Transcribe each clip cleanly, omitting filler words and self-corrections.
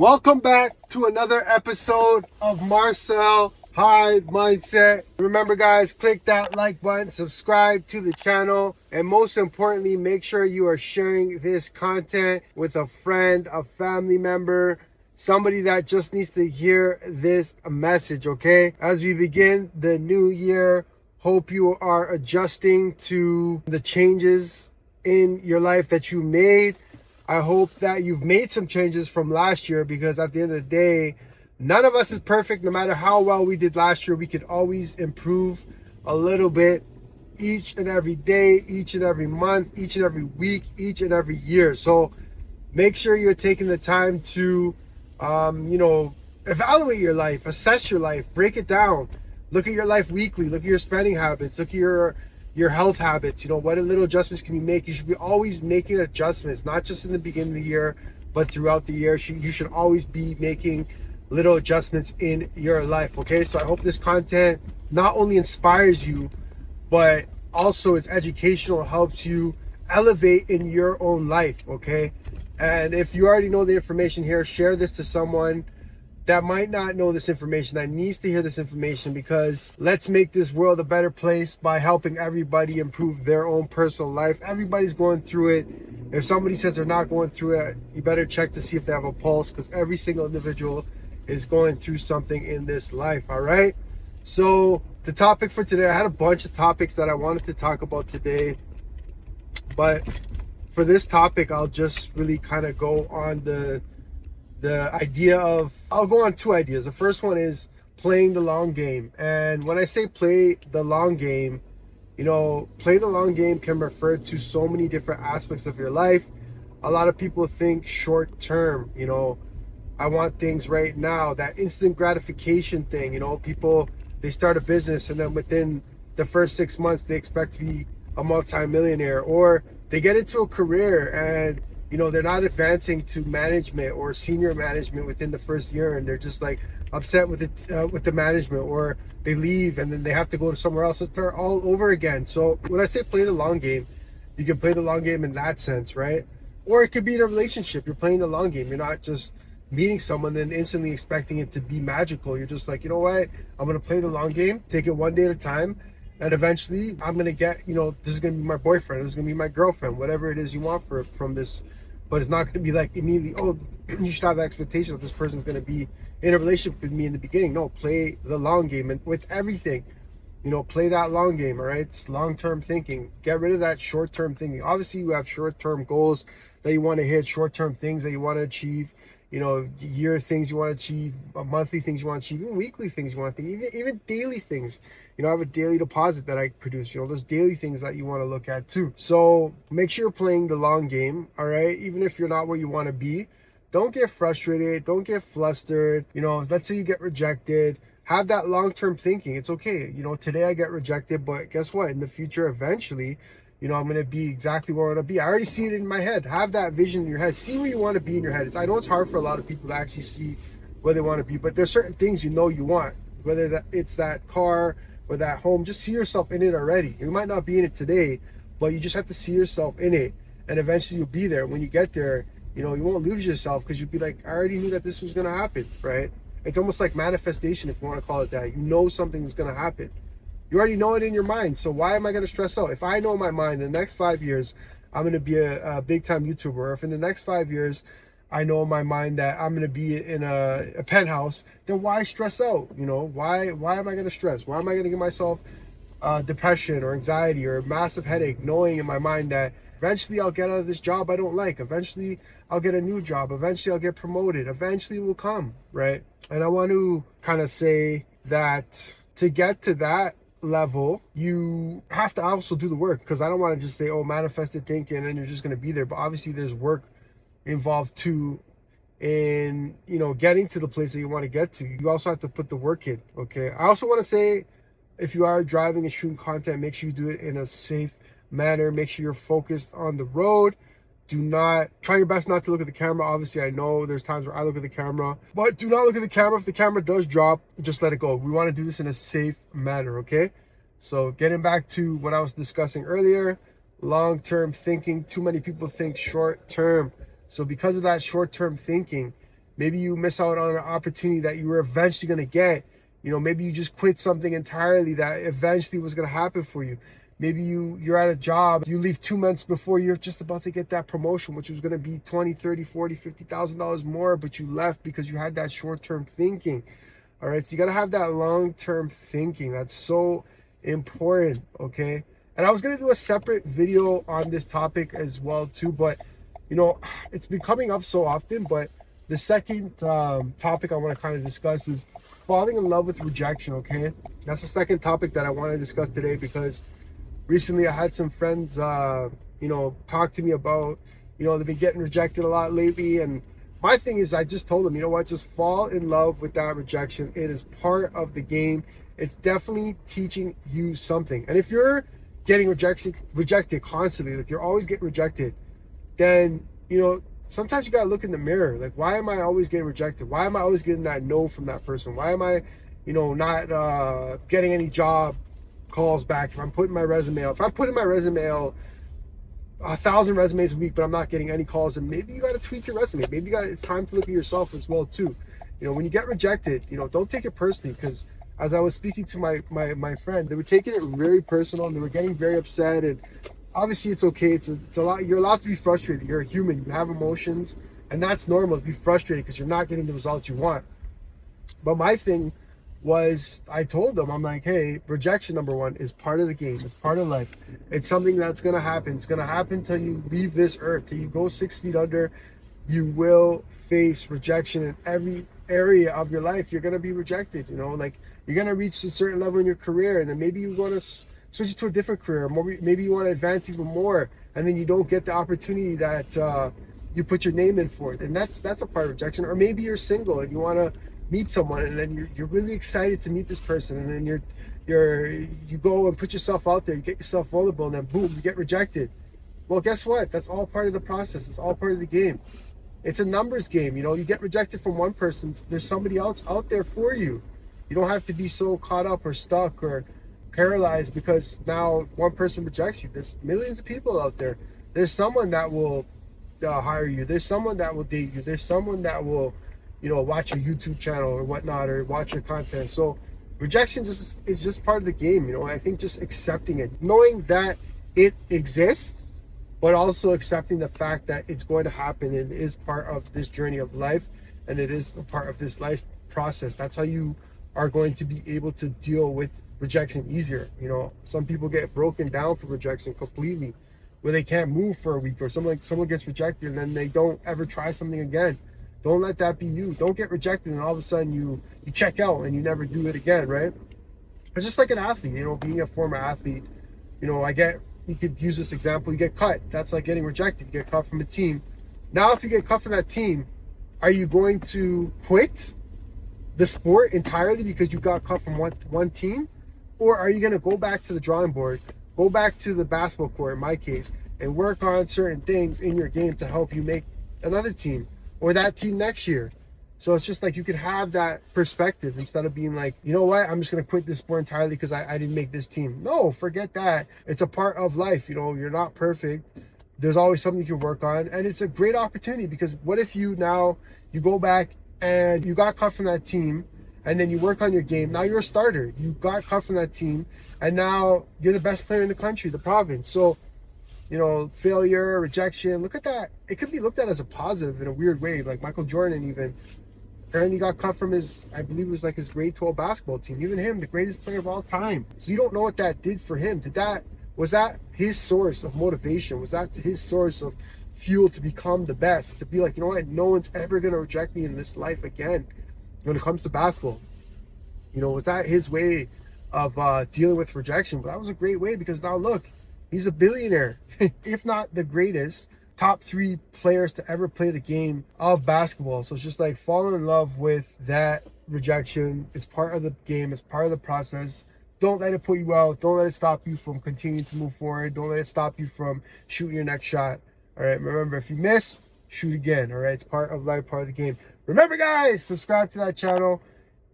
Welcome back to another episode of Marcel, Hyde Mindset. Remember guys, click that like button, subscribe to the channel, and most importantly, make sure you are sharing this content with a friend, a family member, somebody that just needs to hear this message, okay? As we begin the new year, hope you are adjusting to the changes in your life that you made. I hope that you've made some changes from last year, because at the end of the day, none of us is perfect. No matter how well we did last year, we could always improve a little bit each and every day, each and every month, each and every week, each and every year. So make sure you're taking the time to, evaluate your life, assess your life, break it down. Look at your life weekly, look at your spending habits, look at your health habits. What little adjustments can you make? You should be always making adjustments, not just in the beginning of the year, but throughout the year. You should always be making little adjustments in your life, okay? So I hope this content not only inspires you, but also is educational, helps you elevate in your own life, okay? And if you already know the information here, share this to someone that might not know this information, that needs to hear this information, because let's make this world a better place by helping everybody improve their own personal life. Everybody's going through it. If somebody says they're not going through it, you better check to see if they have a pulse, because every single individual is going through something in this life, all right? So the topic for today, I had a bunch of topics that I wanted to talk about today, but for this topic, I'll just really kind of go on the idea of, I'll go on two ideas. The first one is playing the long game. And when I say play the long game, play the long game can refer to so many different aspects of your life. A lot of people think short term, I want things right now, that instant gratification thing. People, they start a business and then within the first 6 months, they expect to be a multimillionaire, or they get into a career and they're not advancing to management or senior management within the first year, and they're just like upset with it, with the management, or they leave and then they have to go to somewhere else and start all over again. So when I say play the long game, you can play the long game in that sense, right? Or it could be in a relationship. You're playing the long game. You're not just meeting someone then instantly expecting it to be magical. You're just like, you know what? I'm going to play the long game, take it one day at a time. And eventually I'm going to get, this is going to be my boyfriend. This is going to be my girlfriend, whatever it is you want from this. But it's not going to be like immediately, oh, you should have the expectation that this person's going to be in a relationship with me in the beginning. No, play the long game. And with everything, play that long game, all right? It's long-term thinking. Get rid of that short-term thinking. Obviously, you have short-term goals that you want to hit, short-term things that you want to achieve, year things you want to achieve, monthly things you want to achieve, even weekly things you want to think, even daily things. I have a daily deposit that I produce. There's daily things that you want to look at too. So make sure you're playing the long game, all right? Even if you're not where you want to be, don't get frustrated. Don't get flustered. Let's say you get rejected. Have that long-term thinking. It's okay. Today I get rejected, but guess what? In the future, eventually, I'm going to be exactly where I want to be. I already see it in my head. Have that vision in your head. See where you want to be in your head. I know it's hard for a lot of people to actually see where they want to be, but there's certain things you want, whether it's that car or that home. Just see yourself in it already. You might not be in it today, but you just have to see yourself in it, and eventually you'll be there. When you get there, you won't lose yourself, because you'll be like, I already knew that this was going to happen, right? It's almost like manifestation, if you want to call it that. Something's going to happen. You already know it in your mind, so why am I going to stress out? If I know in my mind in the next 5 years I'm going to be a big time YouTuber, or if in the next 5 years I know in my mind that I'm going to be in a penthouse, then why stress out? Why am I going to stress? Why am I going to give myself depression or anxiety or a massive headache, knowing in my mind that eventually I'll get out of this job I don't like. Eventually I'll get a new job. Eventually I'll get promoted. Eventually it will come, right? And I want to kind of say that to get to that level, you have to also do the work, because I don't want to just say, oh, manifested thinking, and then you're just going to be there. But obviously there's work involved too in getting to the place that you want to get to. You also have to put the work in, okay? I also want to say, if you are driving and shooting content, make sure you do it in a safe manner. Make sure you're focused on the road. Try your best not to look at the camera. Obviously, I know there's times where I look at the camera, but do not look at the camera. If the camera does drop, just let it go. We want to do this in a safe manner, okay? So getting back to what I was discussing earlier, long-term thinking. Too many people think short-term. So because of that short-term thinking, Maybe you miss out on an opportunity that you were eventually going to get. Maybe you just quit something entirely that eventually was going to happen for you. Maybe you're at a job, you leave 2 months before you're just about to get that promotion, which was going to be 20, 30, 40, $50,000 more, but you left because you had that short-term thinking. All right, so you got to have that long-term thinking. That's so important, okay? And I was going to do a separate video on this topic as well too, but it's been coming up so often. But the second topic I want to kind of discuss is falling in love with rejection, okay? That's the second topic that I want to discuss today, because recently I had some friends talk to me about they've been getting rejected a lot lately. And my thing is, I just told them, you know what, just fall in love with that rejection. It is part of the game. It's definitely teaching you something. And if you're getting rejected constantly, like you're always getting rejected, then sometimes you got to look in the mirror. Like, why am I always getting rejected? Why am I always getting that no from that person? Why am I not getting any job calls back? If I'm putting my resume out, 1,000 resumes a week, but I'm not getting any calls, and maybe you got to tweak your resume. Maybe it's time to look at yourself as well too. When you get rejected, don't take it personally, because as I was speaking to my friend, they were taking it very personal and they were getting very upset. And obviously it's okay. It's a lot. You're allowed to be frustrated. You're a human. You have emotions, and that's normal to be frustrated because you're not getting the results you want. But my thing was, I told them, I'm like, hey, rejection, number one, is part of the game. It's part of life. It's something that's going to happen. It's going to happen till you leave this earth, till you go 6 feet under. You will face rejection in every area of your life. You're going to be rejected. Like, you're going to reach a certain level in your career, and then maybe you want to switch it to a different career. Maybe you want to advance even more, and then you don't get the opportunity that you put your name in for it. And that's a part of rejection. Or maybe you're single and you want to meet someone, and then you're really excited to meet this person, and then you go and put yourself out there, you get yourself vulnerable, and then boom, you get rejected. Well, guess what? That's all part of the process. It's all part of the game. It's a numbers game. You get rejected from one person, there's somebody else out there for you. You don't have to be so caught up or stuck or paralyzed because now one person rejects you. There's millions of people out there. There's someone that will hire you. There's someone that will date you. There's someone that will watch your YouTube channel or whatnot, or watch your content. So rejection is just part of the game. I think just accepting it, knowing that it exists, but also accepting the fact that it's going to happen and is part of this journey of life, and it is a part of this life process. That's how you are going to be able to deal with rejection easier. Some people get broken down for rejection completely, where they can't move for a week, or someone gets rejected and then they don't ever try something again. Don't let that be you. Don't get rejected and all of a sudden you check out and you never do it again, right? It's just like an athlete, being a former athlete. You could use this example. You get cut. That's like getting rejected. You get cut from a team. Now, if you get cut from that team, are you going to quit the sport entirely because you got cut from one team? Or are you going to go back to the drawing board, go back to the basketball court, in my case, and work on certain things in your game to help you make another team or that team next year? So it's just like you could have that perspective instead of being like, you know what, I'm just going to quit this sport entirely because I didn't make this team. No, forget that. It's a part of life. You're not perfect. There's always something you can work on. And it's a great opportunity, because what if you go back and you got cut from that team, and then you work on your game. Now you're a starter. You got cut from that team, and now you're the best player in the country, the province. So, failure, rejection, look at that. It could be looked at as a positive in a weird way. Like Michael Jordan, even apparently got cut from I believe it was like his grade 12 basketball team. Even him, the greatest player of all time. So you don't know what that did for him. Was that his source of motivation? Was that his source of fuel to become the best? To be like, you know what, no one's ever going to reject me in this life again when it comes to basketball. Was that his way of dealing with rejection? But that was a great way, because now look, he's a billionaire, if not the greatest, top 3 players to ever play the game of basketball. So it's just like falling in love with that rejection. It's part of the game. It's part of the process. Don't let it put you out. Don't let it stop you from continuing to move forward. Don't let it stop you from shooting your next shot. All right, remember, if you miss, shoot again. All right, it's part of life, part of the game. Remember, guys, subscribe to that channel.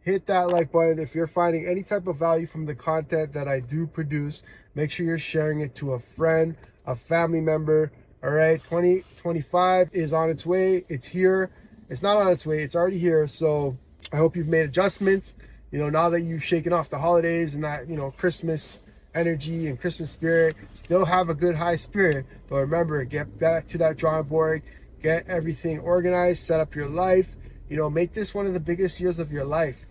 Hit that like button. If you're finding any type of value from the content that I do produce, make sure you're sharing it to a friend, a family member. All right, 2025 is on its way. It's here. It's not on its way. It's already here. So I hope you've made adjustments. Now that you've shaken off the holidays and that, Christmas energy and Christmas spirit, still have a good high spirit. But remember, get back to that drawing board, get everything organized, set up your life. Make this one of the biggest years of your life.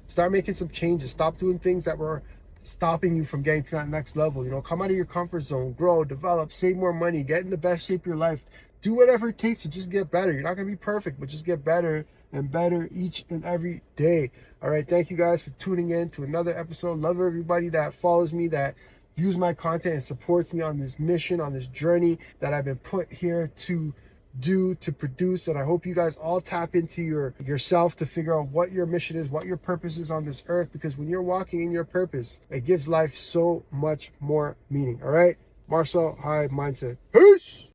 Start making some changes. Stop doing things that were stopping you from getting to that next level. Come out of your comfort zone, grow, develop, save more money, get in the best shape of your life. Do whatever it takes to just get better. You're not going to be perfect, but just get better and better each and every day. All right. Thank you guys for tuning in to another episode. Love everybody that follows me, that views my content and supports me on this mission, on this journey that I've been put here to produce. And I hope you guys all tap into yourself to figure out what your mission is, what your purpose is on this earth, because when you're walking in your purpose, it gives life so much more meaning. All right. Marcel, Hyde, Mindset. Peace.